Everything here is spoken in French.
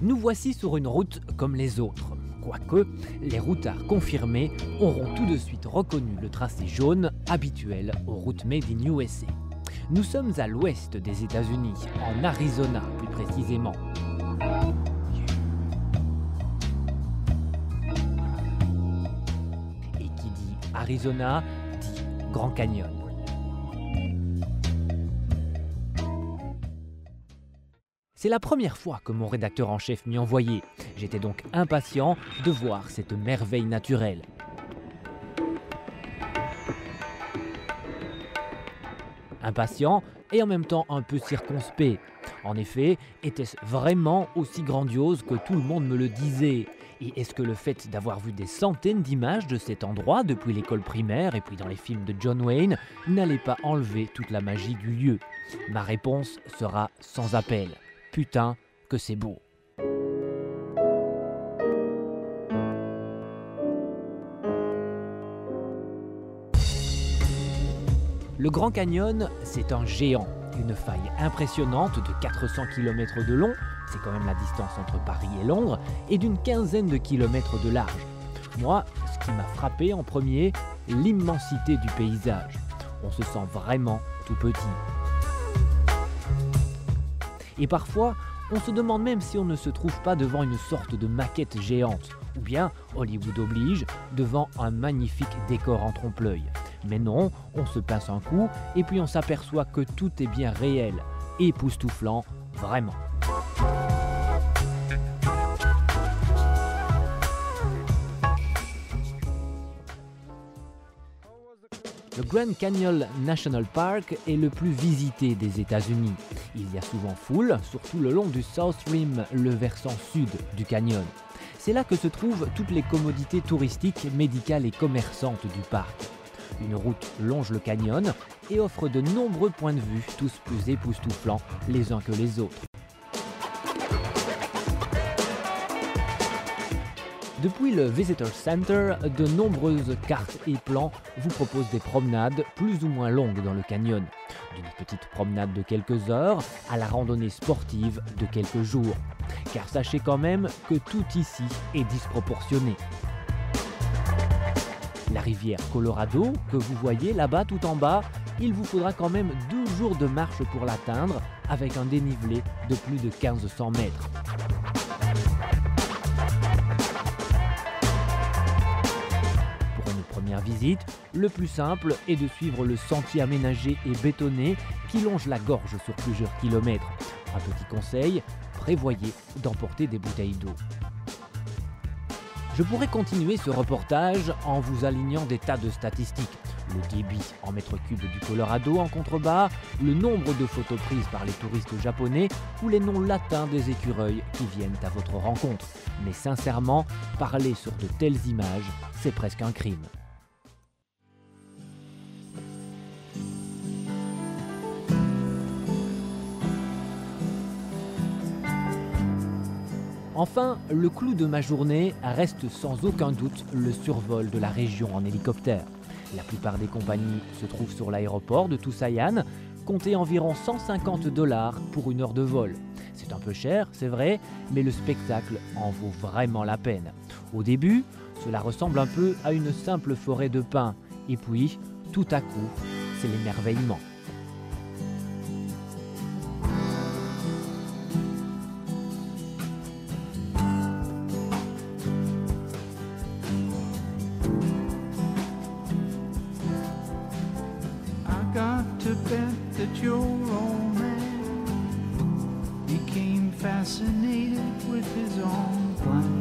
Nous voici sur une route comme les autres. Quoique, les routards confirmés auront tout de suite reconnu le tracé jaune habituel aux routes made in USA. Nous sommes à l'ouest des États-Unis, en Arizona plus précisément. Et qui dit Arizona dit Grand Canyon. C'est la première fois que mon rédacteur en chef m'y envoyait. J'étais donc impatient de voir cette merveille naturelle. Impatient et en même temps un peu circonspect. En effet, était-ce vraiment aussi grandiose que tout le monde me le disait? Et est-ce que le fait d'avoir vu des centaines d'images de cet endroit depuis l'école primaire et puis dans les films de John Wayne n'allait pas enlever toute la magie du lieu? Ma réponse sera sans appel. Putain que c'est beau. Le Grand Canyon, c'est un géant, une faille impressionnante de 400 km de long, c'est quand même la distance entre Paris et Londres, et d'une quinzaine de kilomètres de large. Moi, ce qui m'a frappé en premier, l'immensité du paysage. On se sent vraiment tout petit. Et parfois, on se demande même si on ne se trouve pas devant une sorte de maquette géante, ou bien, Hollywood oblige, devant un magnifique décor en trompe-l'œil. Mais non, on se pince un coup et puis on s'aperçoit que tout est bien réel, époustouflant, vraiment. Le Grand Canyon National Park est le plus visité des États-Unis. Il y a souvent foule, surtout le long du South Rim, le versant sud du canyon. C'est là que se trouvent toutes les commodités touristiques, médicales et commerçantes du parc. Une route longe le canyon et offre de nombreux points de vue, tous plus époustouflants les uns que les autres. Depuis le Visitor Center, de nombreuses cartes et plans vous proposent des promenades plus ou moins longues dans le canyon. D'une petite promenade de quelques heures à la randonnée sportive de quelques jours. Car sachez quand même que tout ici est disproportionné. La rivière Colorado, que vous voyez là-bas tout en bas, il vous faudra quand même 12 jours de marche pour l'atteindre, avec un dénivelé de plus de 1500 mètres. Pour une première visite, le plus simple est de suivre le sentier aménagé et bétonné qui longe la gorge sur plusieurs kilomètres. Un petit conseil, prévoyez d'emporter des bouteilles d'eau. Je pourrais continuer ce reportage en vous alignant des tas de statistiques. Le débit en mètres cubes du Colorado en contrebas, le nombre de photos prises par les touristes japonais ou les noms latins des écureuils qui viennent à votre rencontre. Mais sincèrement, parler sur de telles images, c'est presque un crime. Enfin, le clou de ma journée reste sans aucun doute le survol de la région en hélicoptère. La plupart des compagnies se trouvent sur l'aéroport de Tusayan, comptez environ 150 $ pour une heure de vol. C'est un peu cher, c'est vrai, mais le spectacle en vaut vraiment la peine. Au début, cela ressemble un peu à une simple forêt de pins, et puis, tout à coup, c'est l'émerveillement. To bet that your old man became fascinated with his own plan.